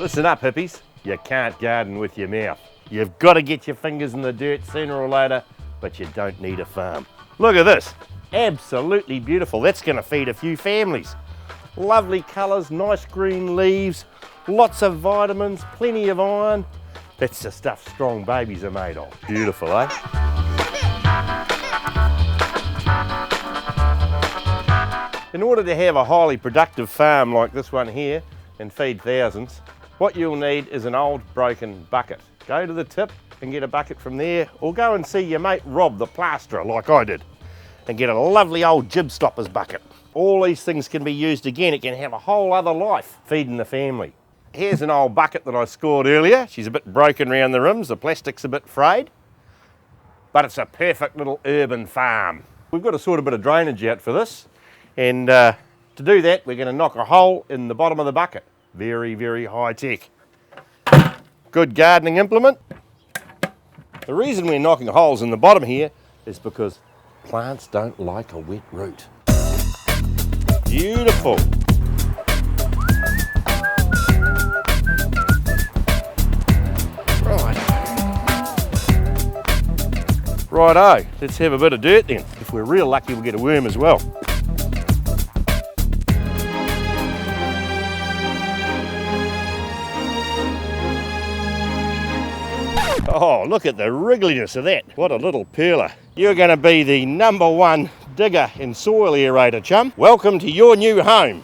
Listen up, hippies. You can't garden with your mouth. You've got to get your fingers in the dirt sooner or later, but you don't need a farm. Look at this. Absolutely beautiful. That's going to feed a few families. Lovely colours, nice green leaves, lots of vitamins, plenty of iron. That's the stuff strong babies are made of. Beautiful, eh? In order to have a highly productive farm like this one here and feed thousands, what you'll need is an old broken bucket. Go to the tip and get a bucket from there, or go and see your mate Rob, the plasterer, like I did, and get a lovely old jib stoppers bucket. All these things can be used again. It can have a whole other life feeding the family. Here's an old bucket that I scored earlier. She's a bit broken around the rims, the plastic's a bit frayed, but it's a perfect little urban farm. We've got to sort a bit of drainage out for this, and to do that we're going to knock a hole in the bottom of the bucket. Very, very high tech. Good gardening implement. The reason we're knocking holes in the bottom here is because plants don't like a wet root. Beautiful. Righto, let's have a bit of dirt then. If we're real lucky, we'll get a worm as well. Oh, look at the wriggliness of that. What a little peeler. You're going to be the #1 digger and soil aerator, chum. Welcome to your new home.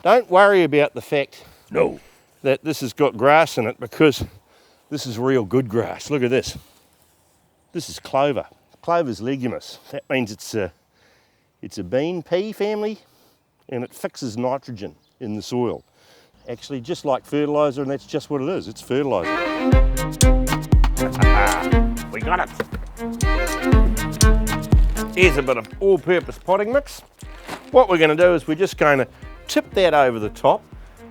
Don't worry about the fact that this has got grass in it, because this is real good grass. Look at this. This is clover. Clover's leguminous. That means it's a bean pea family, and it fixes nitrogen in the soil. Actually, just like fertiliser, and that's just what it is. It's fertiliser. We got it. Here's a bit of all-purpose potting mix. What we're going to do is we're just going to tip that over the top,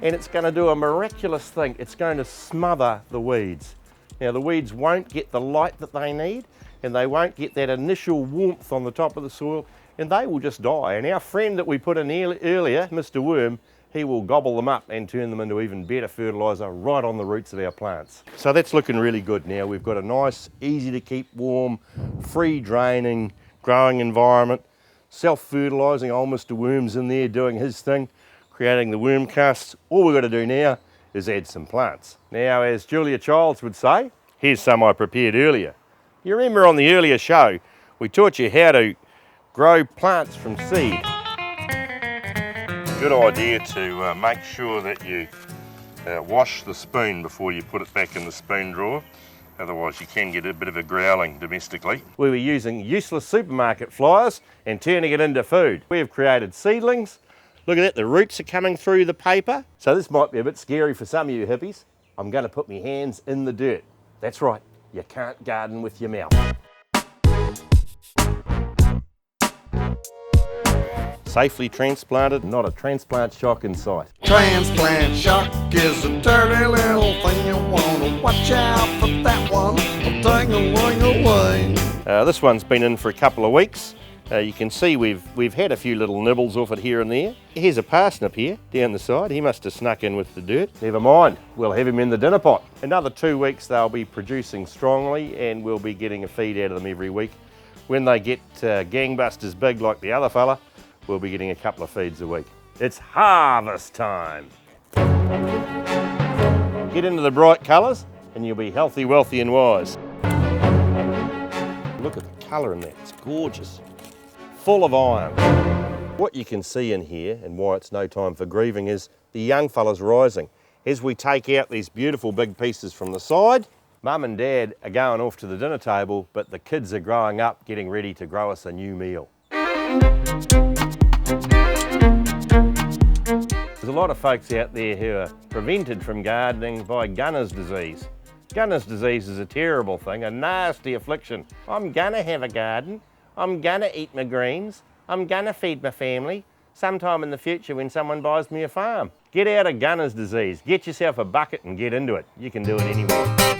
and it's going to do a miraculous thing. It's going to smother the weeds. Now, the weeds won't get the light that they need, and they won't get that initial warmth on the top of the soil, and they will just die. And our friend that we put in earlier, Mr. Worm, he will gobble them up and turn them into even better fertiliser right on the roots of our plants. So that's looking really good now. We've got a nice, easy to keep warm, free draining, growing environment, self-fertilising. Old Mr. Worm's in there doing his thing, creating the worm casts. All we've got to do now is add some plants. Now, as Julia Childs would say, here's some I prepared earlier. You remember on the earlier show, we taught you how to grow plants from seed. Good idea to make sure that you wash the spoon before you put it back in the spoon drawer. Otherwise you can get a bit of a growling domestically. We were using useless supermarket flyers and turning it into food. We have created seedlings. Look at that, the roots are coming through the paper. So this might be a bit scary for some of you hippies. I'm going to put my hands in the dirt. That's right, you can't garden with your mouth. Safely transplanted, not a transplant shock in sight. Transplant shock is a dirty little thing. You want to watch out for that one. Dang-a-ling away. This one's been in for a couple of weeks. You can see we've had a few little nibbles off it here and there. Here's a parsnip here down the side. He must have snuck in with the dirt. Never mind, we'll have him in the dinner pot. Another 2 weeks they'll be producing strongly, and we'll be getting a feed out of them every week. When they get gangbusters big like the other fella, we'll be getting a couple of feeds a week. It's harvest time. Get into the bright colours and you'll be healthy, wealthy and wise. Look at the colour in that, it's gorgeous. Full of iron. What you can see in here, and why it's no time for grieving, is the young fellas rising. As we take out these beautiful big pieces from the side, Mum and Dad are going off to the dinner table, but the kids are growing up, getting ready to grow us a new meal. There's a lot of folks out there who are prevented from gardening by Gunner's disease. Gunner's disease is a terrible thing, a nasty affliction. I'm gonna have a garden, I'm gonna eat my greens, I'm gonna feed my family sometime in the future when someone buys me a farm. Get out of Gunner's disease, get yourself a bucket and get into it. You can do it anywhere.